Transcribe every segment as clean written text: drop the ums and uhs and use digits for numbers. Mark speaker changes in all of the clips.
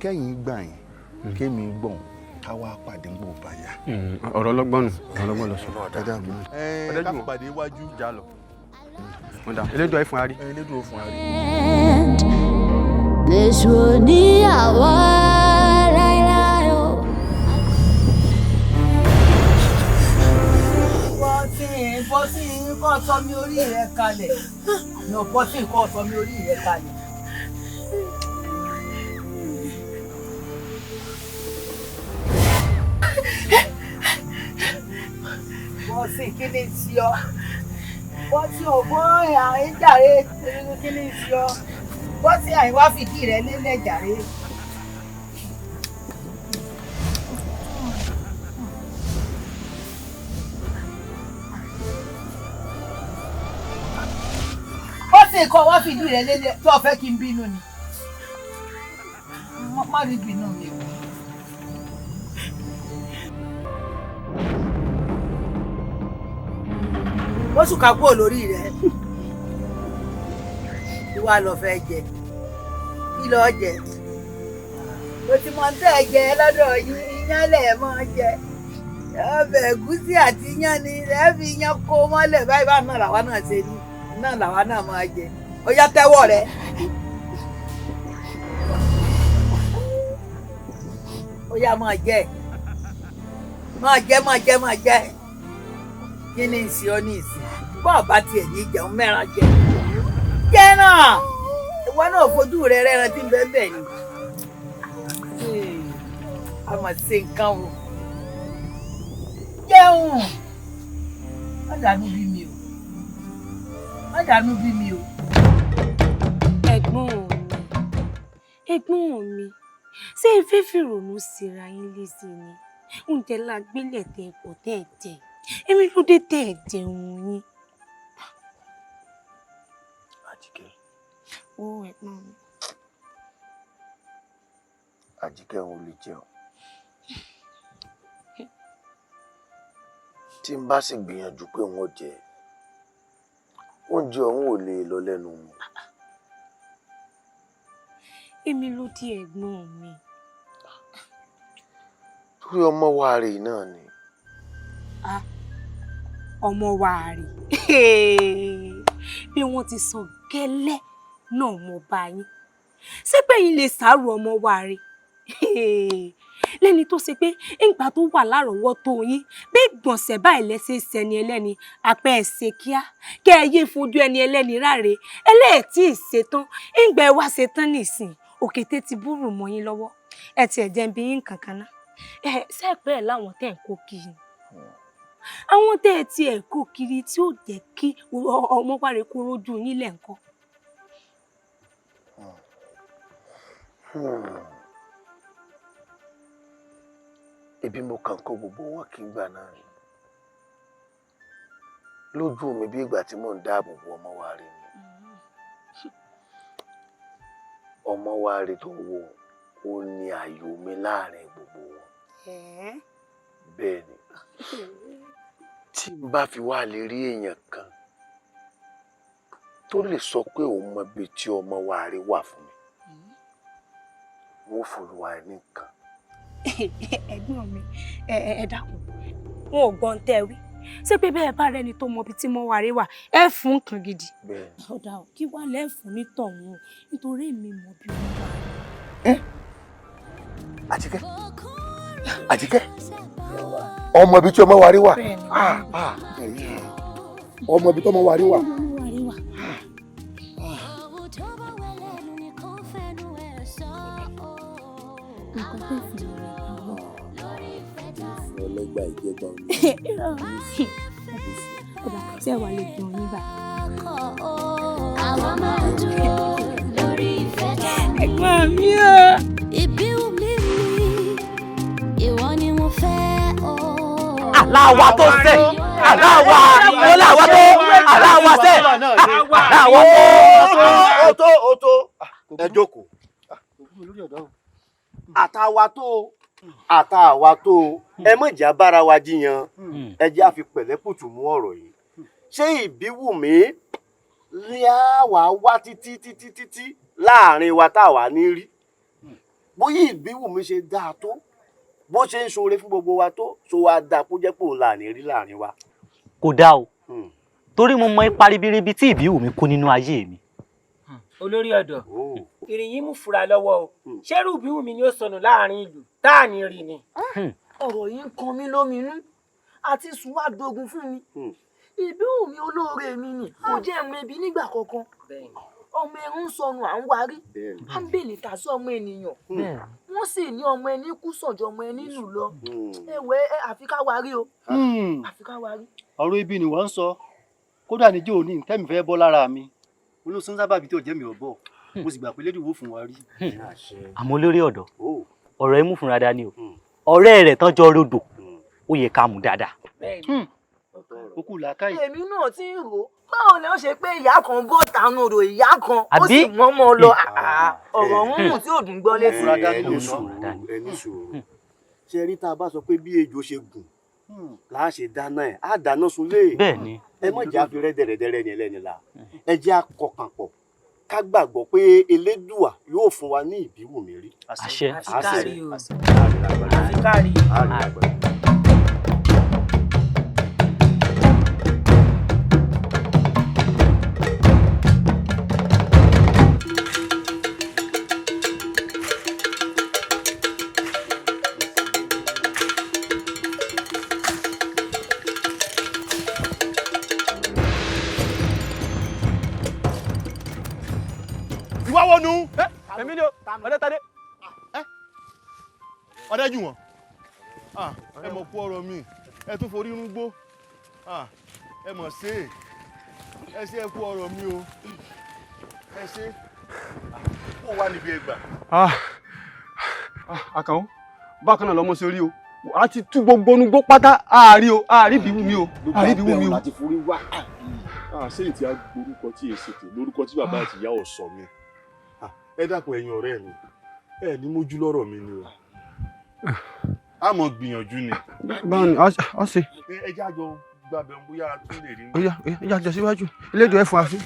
Speaker 1: Kẹ́yìn gbà yín kémi gbọ̀n ká wá pàdé ń gbò báyà.
Speaker 2: Ọ̀rọ̀ ọlọ́gbọ́n nù ọlọ́gbọ́n lọ sọ.
Speaker 1: Ká pàdé iwájú já lọ.
Speaker 2: Elédùn ẹ̀ fún wa rí.
Speaker 1: Elédùn ẹ̀ fún wa rí.
Speaker 3: Lèṣù níyàwó láíláí o.
Speaker 4: Bọ́sí kọ́ sọ mi orí rẹ̀ kalẹ̀. Bọ́sí kọ́ sọ mi orí rẹ̀ kalẹ̀. Bọ́sí kí ni sí ọ? Bọ́sí ògbọ́n àìjàre kí ni sí ọ? Bọ́sí àìwá fìdí rẹ̀ lélẹ̀ jàre. Bọ́sí kọ́ wá fìdí rẹ̀ lélẹ̀ tó fẹ́ kí n bínú ni. Má rí bínú mi o. Ó sùn ká kúrò lórí rẹ̀. Ìwà lọ fẹ́ jẹ. Kí lọ jẹ? Mo ti mọ tẹ́ ẹ jẹ lọ́dọ̀ yín, iyán lẹ̀ mọ́ jẹ. Ọbẹ̀ ẹ̀gúsí àti iyán ni ẹ fi iyán kó mọ́lẹ̀ báyìí bá náà làwa náà ṣe ní. Náà làwa náà máa jẹ. Ó yá tẹ́wọ́ rẹ̀. Ó yá máa jẹ. Máa jẹ, máa jẹ, máa jẹ. Kí ni ìsìn ọ ní ìsìn? Bọ́ọ̀ bá tiẹ̀ ní jẹun mẹ́ran jẹ. Jẹ́ náà! Ìwọ náà fojú rẹ̀ rẹ́ran tí ń bẹ́ẹ̀ bẹ́ẹ̀ ni. A mà ṣe nǹkan o. Jẹun! Má dànù bí mi o. Má dànù bí mi o.
Speaker 5: Ẹ̀gbọ́n mi, ṣé ìfẹ́ fìrònú síra yín léṣe ni? Oúnjẹ la gbélẹ̀ tẹ ẹ̀pọ̀ tẹ́ ẹ̀ jẹ. Èmi ló dé tẹ́ ẹ̀ jẹun yín.
Speaker 1: Àjíkẹ́.
Speaker 5: Ó ẹ̀gbọ́n mi.
Speaker 1: Àjíkẹ́ òun lè jẹun. Tí n bá sì gbìyànjú pé wọ́n jẹ, oúnjẹ ọ̀hún ò lè lọ lẹ́nu mi.
Speaker 5: Èmi ló di ẹ̀gbọ́n mi.
Speaker 1: Torí ọmọ wa rè náà ni.
Speaker 5: Ọmọ wa rè. Bí wọ́n ti sọ gẹ́lẹ́ náà mo bá yín. Ṣé pé yín lè sàárò ọmọ wa rè? Lẹ́ni tó ṣe pé ìgbà tó wà lárọ̀ọ́wọ́tó yín bí gbọ̀nsẹ̀ báyìí lẹ́sẹ̀ sẹ́ni ẹlẹ́ni àpẹ́ ẹ̀sẹ̀ kíá kẹ́ ẹ yé fojú ẹni ẹlẹ́ni ráre ẹlẹ́ẹ̀tì ìṣetán ìgbà ẹ wá ṣetán nìsín òkété ti búrú mọ́ yín lọ́wọ́ ẹ tiẹ̀ jẹ́ bí yín kankan ná sẹ́ẹ̀pẹ́ ẹ̀ láwọn tẹ̀ ń kó kiri àwọn tẹ̀ ẹ̀ tiẹ̀ kó kiri tí ó jẹ́ kí ọmọ wáre kó rójú yín lẹ́ǹkan.
Speaker 1: Ebi mo kàn kó gbogbo wọn kí n gbà náà rí lójú mi bí ìgbà tí mò ń dáàbò bo ọmọ wa rí ni ọmọ wa rí tó wò ó ní ààyò mi láàrin gbogbo wọn bẹ́ẹ̀ ni tí n bá fi wá lè rí èèyàn kan tó lè sọ pé òun mọ ibi tí ọmọ wa rí wà fún mi wọ́n fòlùwà ẹ̀ nìkan.
Speaker 5: ẹ̀gbọ́n mi ẹ dákun wọn ò gbọ́n tẹ́ wí ṣé pé bẹ́ẹ̀ bá rẹni tó mọ ibi tí mo wà rí wà ẹ fún nǹkan gidi. ọ̀dà ò kí wàá lẹ́ẹ̀fún nítọ̀hún nítorí èmi mọ̀ bí wọ́n wà.
Speaker 1: Àjíkẹ́ ọmọ ibi tí ọmọ wa rí wà. ọmọ ibi tí ọmọ wa rí wà. ọlọ́gbà ìjẹba ọ̀nà.
Speaker 5: tí ẹ wà lè dùn nígbà.
Speaker 3: àwa máa dúró lórí ìfẹ́ tá a ní.
Speaker 5: ẹ̀gbọ́n mi o.
Speaker 3: Ibiwunmi mi ìwọ ni mo fẹ́ o.
Speaker 6: aláwa tó sẹ́ aláwa aláwa tó aláwa sẹ́ aláwa tó.
Speaker 1: Oto ẹ jókòó. àtàwa tó ẹ mọ̀jà bára wa jiyàn ẹ jẹ́ àfi pẹ̀lẹ́pùtù mú ọ̀rọ̀ yìí. ṣé Ibiwunmi rí àwa wá títí láàrin wa táwa ní rí bóyá Ibiwunmi ṣe dáa tó bó ṣe ń ṣoore fún gbogbo wa tó so wa dáa kó jẹ́ pé òun là ní rí láàrin wa.
Speaker 6: kò dáa o torí mo mọ ipa ribiribi tí Ibiwunmi kó nínú ayé mi.
Speaker 7: olórí ọ̀dọ́ ìrìyìn mú fura lọ́wọ́ o ṣẹ́rù Ibiwunmi ni ó sọnù láàrin ìlú tá à ní rí ni.
Speaker 8: ọ̀rọ̀ yìí ń kan mí lóminú àti sùn wá dogun fún mi. Ibiwunmi olóore mi ni kò jẹ́ ẹ̀mọ ebi nígbà kankan. ọmọ ẹ̀rù ń sọnù à ń warí à ń bèlè tà sí ọmọ ènìyàn wọ́n sì ní ọmọ ẹni kú sọ̀jọ́ ọmọ ẹni nù lọ. ẹ̀wẹ̀ àfi ká warí o àfi ká warí.
Speaker 9: ọ̀rọ̀ ibi ni wọ́n ń sọ kódà níjọ́ òní tẹ́mi fẹ́ bọ́ lára mi olóṣùn sábàbí tí ò jẹ́ mi ò bọ̀ mo sì gbà pé lédi wo fún wa rí.
Speaker 6: àmọ́ olórí ọ̀dọ́ ọ̀rọ̀ ẹ mú fúnra dání o ọ̀rẹ́ rẹ̀ tán jọ rodò ó yẹ ká mú dáadáa.
Speaker 9: okú làákàyè.
Speaker 8: èmi náà ti ń rò ó báwo ni ó ṣe pé ìyá kan bọ́ tànú odò ìyá kan ó sì mọ́mọ́ lọ ọ̀rọ̀ ọ̀hún tí ò dùn gbọ́ létí.
Speaker 1: ẹni sùúrù ṣe rí tá a bá sọ pé bí ejò ṣe gùn láà ṣe dáná ẹ̀ á dáná sunlé.
Speaker 6: bẹ́ẹ̀ni.
Speaker 1: ẹ mọ̀ jẹ́ àfi rẹ́dẹ̀rẹ́dẹ́rẹ́ ni ẹlẹ́ni la ẹ jẹ́ àkọkàn pọ̀ ká gbàgbọ́ pé Elédùà yóò fún wa ní Ibiwunmi rí.
Speaker 6: àṣẹ
Speaker 7: àṣẹ
Speaker 2: wọnú. èmi ni o ọdẹ tadé. ọdẹ jù wọn. ẹ mọ̀ kú ọ̀rọ̀ mi ẹ tún forí irun gbó ẹ mọ̀ ṣe ẹ ṣe ẹ kú ọ̀rọ̀ mi o ẹ ṣe kó wá níbi ẹgbà. àkànó bákan náà lọmọ ṣe rí o a ti tú gbogbo onugbó pátá àárí o àárí Ibiwunmi o àárí Ibiwunmi o.
Speaker 1: láti forí wá.
Speaker 2: sẹ́yìn tí a gborúkọ tí èsì tè lórúkọ tí bàbá àti ìyá ọ̀ sọ mi. ẹ dákun ẹ̀yin ọ̀rẹ́ mi ẹ ní mójú lọ́rọ̀ mi ni o a mọ̀ gbìyànjú ni.
Speaker 10: báwo ni ọ ṣe.
Speaker 2: ẹ jẹ́ àjọ gbàbẹ̀ bóyá tún lè rí.
Speaker 10: ó yá jọ síwájú Elédùà ẹ fún wa sí.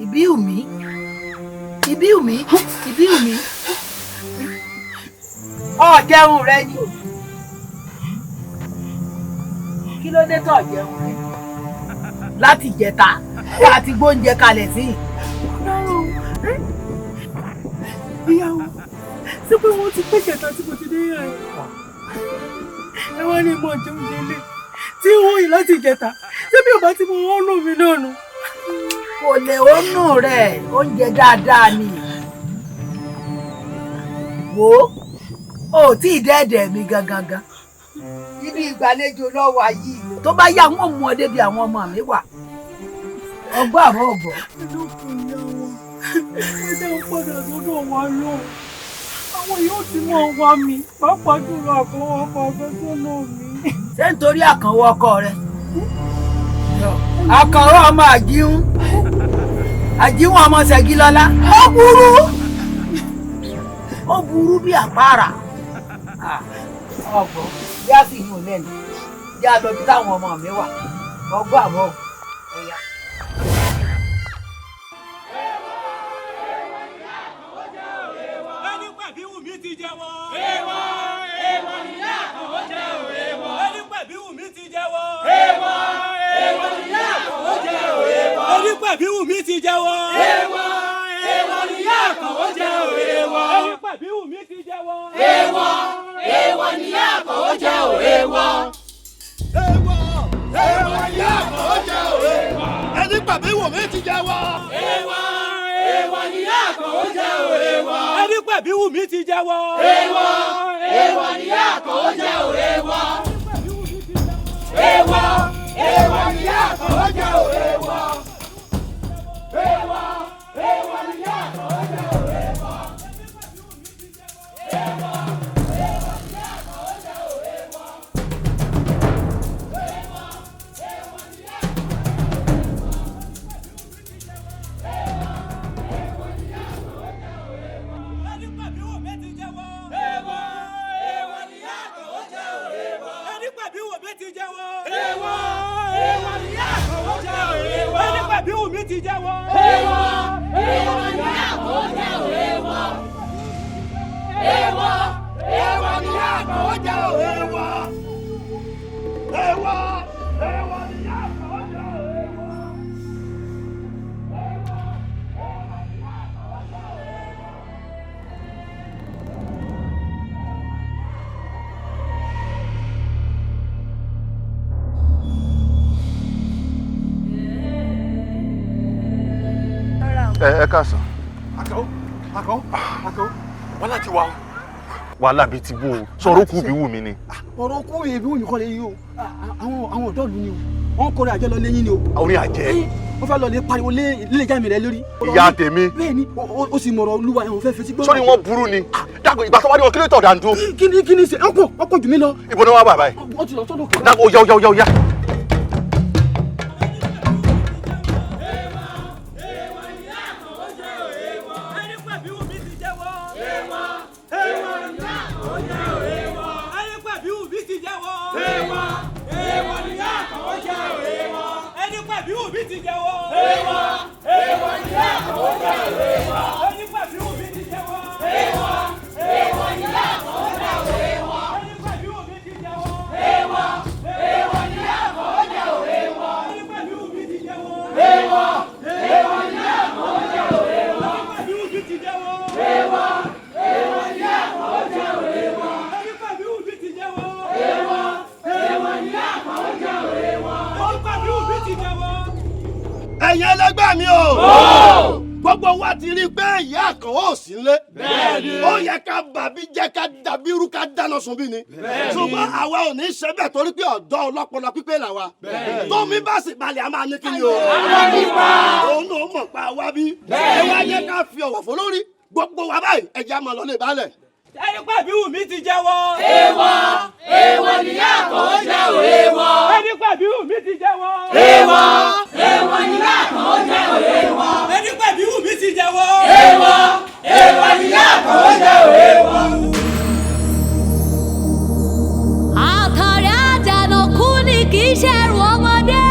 Speaker 4: Ibiwunmi Ibiwunmi ọ jẹun rẹ ni kí ló dé tó jẹun rẹ láti jẹta wà á ti gbóúnjẹ kalẹ̀ sí i.
Speaker 5: ìyàwó ṣé pé wọ́n ti pèsè tán tí mo ti dé yàrá ẹ wá ní ìmọ̀ jẹun délé tí wọ́n yìí láti jẹta ṣé bí ò bá ti mọ ọ́n nù mí náà nù.
Speaker 4: kò lè ó nù rẹ̀ oúnjẹ dáadáa ni wo ò tí ì dẹ́ẹ̀dẹ̀ mi gangan ibi ìgbàlejò lọ́wọ́ yìí tó bá yá wọn mú ọ débi àwọn ọmọ mi wà ọgbọ́n àbọ̀ ọ̀gbọ́.
Speaker 5: ẹ̀dọ́kùn ìyá wọn ẹ̀dá padà sọ́dọ̀ wọn lọ àwọn
Speaker 8: àwọn yóò ti mọ wá mi pàápàá jùlọ àkànwọ́ ọkọ àfẹ́sọ́nà mi.
Speaker 4: ṣé nítorí àkànwọ́ ọkọ rẹ àkànwọ́ ọmọ àjíhùn ọmọ Ṣẹ̀gilọ́lá ó burú bí àpárá ọgbọ́n bí a sì yún lẹ́nu bí a lọ bí táwọn ọmọ mi wà ọgbọ́n àbọ̀ ọ̀yà.
Speaker 11: ẹni pẹ̀bí Wùmí ti jẹ́wọ́. èèwọ̀ èèwọ̀ níyà àkànwọ́ jẹ́ èèwọ̀. ẹni pẹ̀bí Wùmí ti jẹ́wọ́. èèwọ̀ èèwọ̀ níyà àkànwọ́ jẹ́ èèwọ̀. ẹni pẹ̀bí Wùmí ti jẹ́wọ́. èèwọ̀ èèwọ̀ níyà àkànwọ́ jẹ́ èèwọ̀. ẹni pẹ̀bí Wùmí ti jẹ́wọ́. èèwọ̀ èèwọ̀ níyà àkànwọ́ jẹ́ èèwọ̀. èèwọ̀ èèwọ̀ níyà àkànwọ́ jẹ́ èèwọ̀. ẹni pẹ̀bí Wùmí ti jẹ́wọ́. èèwọ̀ èèwọ̀ níyà àkànwọ́ jẹ́ èèwọ̀. ẹni pẹ̀bí Wùmí ti jẹ́wọ́. èèwọ̀ èèwọ̀ níyà àkànwọ́ jẹ́ èèwọ̀. èèwọ̀ èèwọ̀ níyà àkànwọ́ jẹ́ èèwọ̀. èèwọ̀ èèwọ̀ níyà àkànwọ́ jẹ́ èèwọ̀. Ti jẹ́wọ́. èèwọ̀ èèwọ̀ ni àkànwọ́ jẹ́ èèwọ̀. èèwọ̀ èèwọ̀ ni àkànwọ́ jẹ́ èèwọ̀. èèwọ̀ èèwọ̀ ni àkànwọ́ jẹ́ èèwọ̀.
Speaker 2: ẹ káàsán.
Speaker 10: Àkànwọ́
Speaker 2: wàhálà ti wà o. wàhálà bíi ti bó o sọ̀rọ̀ kú Ibiwunmi ni.
Speaker 10: ọ̀rọ̀ kú Ibiwunmi kọ́ lè yí o àwọn ọ̀dọ́ ìlú ni o wọ́n kọrin àjẹ́ lọ lẹ́yìn ni o.
Speaker 2: orí àjẹ́.
Speaker 10: wọ́n fẹ́ lọ lè pariwo lé ìjà mi rẹ lórí.
Speaker 2: ìyá tèmi.
Speaker 10: bẹ́ẹ̀ ni o sì mọ̀rọ̀ olúwa ẹ̀wọ̀n fẹ́ fetí gbọ́.
Speaker 2: sọ́ni wọ́n burú ni dàgbò ìgbà tó wá ní wọn kí ló tọ̀ dàndó.
Speaker 10: kí ni ṣe ọ̀pọ̀ jù mí lọ.
Speaker 2: ibo ni wọ́n wá bàbá yìí.
Speaker 10: wọ́n ti lọ sọ́dọ̀ kẹ́.
Speaker 2: dàgbò yá.
Speaker 1: ẹ̀yin ẹlẹgbẹ́ mi o gbogbo wa ti rí i pé ìyá àkànwọ́ ò sí nílé ó yẹ ká bàbí jẹ́ ká dàbí irú ká dáná sun bí ni ṣùgbọ́n àwa ò ní ṣe bẹ́ẹ̀ torí pé ọ̀dọ́ ọlọ́pọlọ pípé làwa tómi bá sì balẹ̀ a máa ní kí ni o òun náà mọ̀ pa wá bí ẹ wá yẹ ká fi ọ̀wọ̀ fún lórí gbogbo wa báyìí ẹ jẹ́ a máa lọ lè balẹ̀.
Speaker 11: ẹni pé Ibiwunmi ti jẹ́wọ́.
Speaker 3: èèwọ̀ èèwọ̀ ni àkànwọ́ jẹ́ èèwọ̀.
Speaker 11: ẹni pé Ibiwunmi ti jẹ́wọ́.
Speaker 3: èèwọ̀ èèwọ̀ ni àkànwọ́ jẹ́ èèwọ̀.
Speaker 11: ẹni pé Ibiwunmi ti jẹ́wọ́.
Speaker 3: èèwọ̀ èèwọ̀ ni àkànwọ́ jẹ́ èèwọ̀. àtàrí àjànàkú ni kì í ṣẹ̀rù ọmọdé.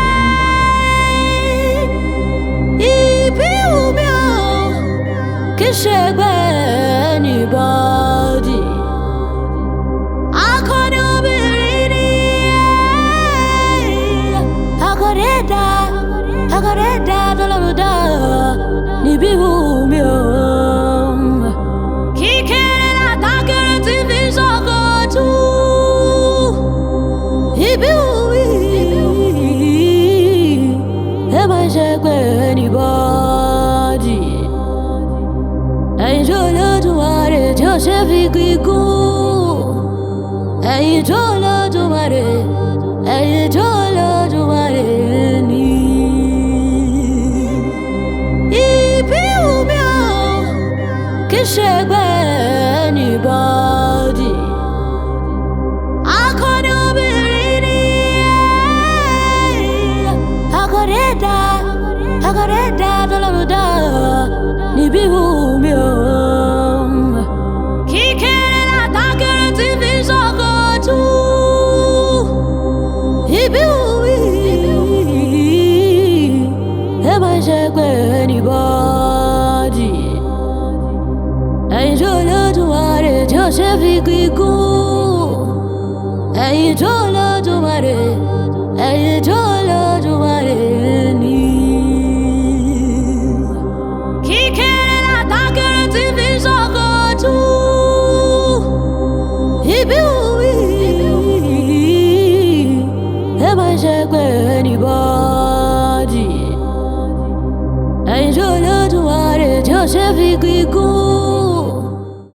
Speaker 3: Ibiwunmi o kì í ṣe gbẹ́ anybody. Akọni obìnrin ni akọ̀rẹ́dà tọ́lọ́mọdá ní Ibiwunmi o. Kíkéré látàkéré tí fi sọ́kọ̀ tú Ibiwunmi ẹ má ṣe gbẹ́ anybody. ẹ̀yin tó lódùmarè tí ó ṣe fi gígùn. ẹ̀yin tó lódùmarè ẹ̀yin tó lódùmarè ni. Ibiwunmi o kì í ṣe gbẹ́ ni anybody. Akọni obìnrin ni akọni dá tọ́lọ́run dá níbí Wùmí o. Kíkéré látàkéré tí fi sọ̀kọ̀ tú Ibiwunmi. Ẹ má ṣe pé anybody. Ẹ̀yin tó Olódùmarè tí ó ṣe fi kíkún. Ẹ̀yin tó Olódùmarè, ẹ̀yin tó Olódùmarè ni. Kíkéré látàkéré tí fi sọ̀kọ̀ tú Ibiwunmi. Ẹ má ṣe pé anybody. Ẹ̀yin tó Olódùmarè tí ó ṣe fi kíkún.